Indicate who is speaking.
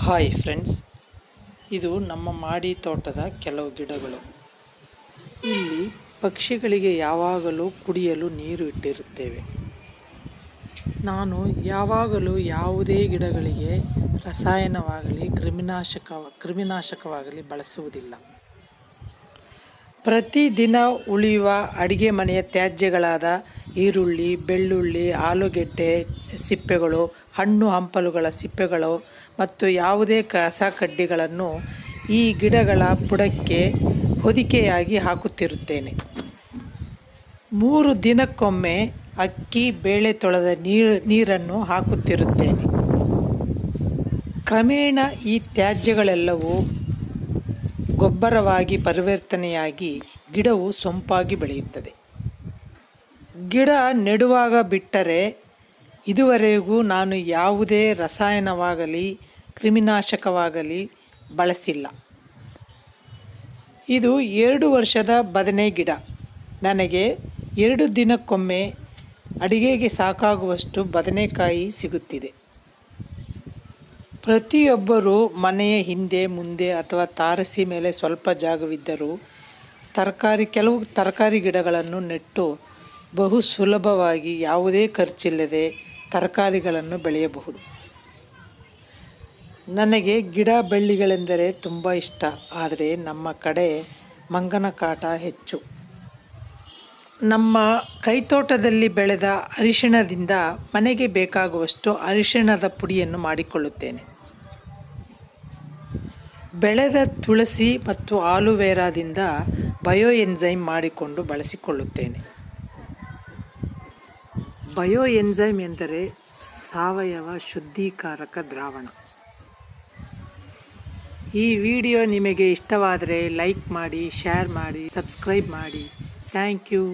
Speaker 1: Hi friends, ಇದು ನಮ್ಮ ಮಾಡಿ ತೋಟದ ಕೆಲವು ಗಿಡಗಳು. ಇಲ್ಲಿ ಪಕ್ಷಿಗಳಿಗೆ ಯಾವಾಗಲೂ ಕುಡಿಯಲು ನೀರು ಇಟ್ಟಿರುತ್ತೇವೆ. ನಾನು ಯಾವಾಗಲೂ ಯಾವುದೇ ಗಿಡಗಳಿಗೆ ರಸಾಯನವಾಗಲಿ ಕ್ರಿಮಿನಾಶಕವಾಗಲಿ ಬಳಸುವುದಿಲ್ಲ. ಪ್ರತಿದಿನ ಉಳಿಯುವ ಅಡಿಗೆ ಮನೆಯ ತ್ಯಾಜ್ಯಗಳಾದ ಈರುಳ್ಳಿ, ಬೆಳ್ಳುಳ್ಳಿ, ಆಲೂಗೆಡ್ಡೆ ಸಿಪ್ಪೆಗಳು, ಹಣ್ಣು ಹಂಪಲುಗಳ ಸಿಪ್ಪೆಗಳು ಮತ್ತು ಯಾವುದೇ ಕಸ ಕಡ್ಡಿಗಳನ್ನು ಈ ಗಿಡಗಳ ಬುಡಕ್ಕೆ ಹೊದಿಕೆಯಾಗಿ ಹಾಕುತ್ತಿರುತ್ತೇನೆ. 3 ದಿನಕ್ಕೊಮ್ಮೆ ಅಕ್ಕಿ ಬೇಳೆ ತೊಳೆದ ನೀರನ್ನು ಹಾಕುತ್ತಿರುತ್ತೇನೆ. ಕ್ರಮೇಣ ಈ ತ್ಯಾಜ್ಯಗಳೆಲ್ಲವೂ ಗೊಬ್ಬರವಾಗಿ ಪರಿವರ್ತನೆಯಾಗಿ ಗಿಡವು ಸೊಂಪಾಗಿ ಬೆಳೆಯುತ್ತದೆ. ಗಿಡ ನೆಡುವಾಗ ಬಿಟ್ಟರೆ ಇದುವರೆಗೂ ನಾನು ಯಾವುದೇ ರಸಾಯನವಾಗಲಿ ಕ್ರಿಮಿನಾಶಕವಾಗಲಿ ಬಳಸಿಲ್ಲ. ಇದು 2 ವರ್ಷದ ಬದನೆ ಗಿಡ. ನನಗೆ 2 ದಿನಕ್ಕೊಮ್ಮೆ ಅಡಿಗೆಗೆ ಸಾಕಾಗುವಷ್ಟು ಬದನೆಕಾಯಿ ಸಿಗುತ್ತಿದೆ. ಪ್ರತಿಯೊಬ್ಬರೂ ಮನೆಯ ಹಿಂದೆ ಮುಂದೆ ಅಥವಾ ತಾರಸಿ ಮೇಲೆ ಸ್ವಲ್ಪ ಜಾಗವಿದ್ದರೂ ಕೆಲವು ತರಕಾರಿ ಗಿಡಗಳನ್ನು ನೆಟ್ಟು ಬಹು ಸುಲಭವಾಗಿ ಯಾವುದೇ ಖರ್ಚಿಲ್ಲದೆ ತರಕಾರಿಗಳನ್ನು ಬೆಳೆಯಬಹುದು. ನನಗೆ ಗಿಡ ಬಳ್ಳಿಗಳೆಂದರೆ ತುಂಬ ಇಷ್ಟ. ಆದರೆ ನಮ್ಮ ಕಡೆ ಮಂಗನ ಕಾಟ ಹೆಚ್ಚು. ನಮ್ಮ ಕೈತೋಟದಲ್ಲಿ ಬೆಳೆದ ಅರಿಶಿಣದಿಂದ ಮನೆಗೆ ಬೇಕಾಗುವಷ್ಟು ಅರಿಶಿಣದ ಪುಡಿಯನ್ನು ಮಾಡಿಕೊಳ್ಳುತ್ತೇನೆ. ಬೆಳೆದ ತುಳಸಿ ಮತ್ತು ಆಲೋವೆರಾದಿಂದ ಬಯೋ ಎನ್ಸೈಮ್ ಮಾಡಿಕೊಂಡು ಬಳಸಿಕೊಳ್ಳುತ್ತೇನೆ. ಬಯೋ ಎನ್ಸೈಮ್ ಎಂದರೆ ಸಾವಯವ ಶುದ್ಧೀಕಾರಕ ದ್ರಾವಣ. ಈ ವಿಡಿಯೋ ನಿಮಗೆ ಇಷ್ಟವಾದರೆ ಲೈಕ್ ಮಾಡಿ, ಶೇರ್ ಮಾಡಿ, ಸಬ್ಸ್ಕ್ರೈಬ್ ಮಾಡಿ. Thank you.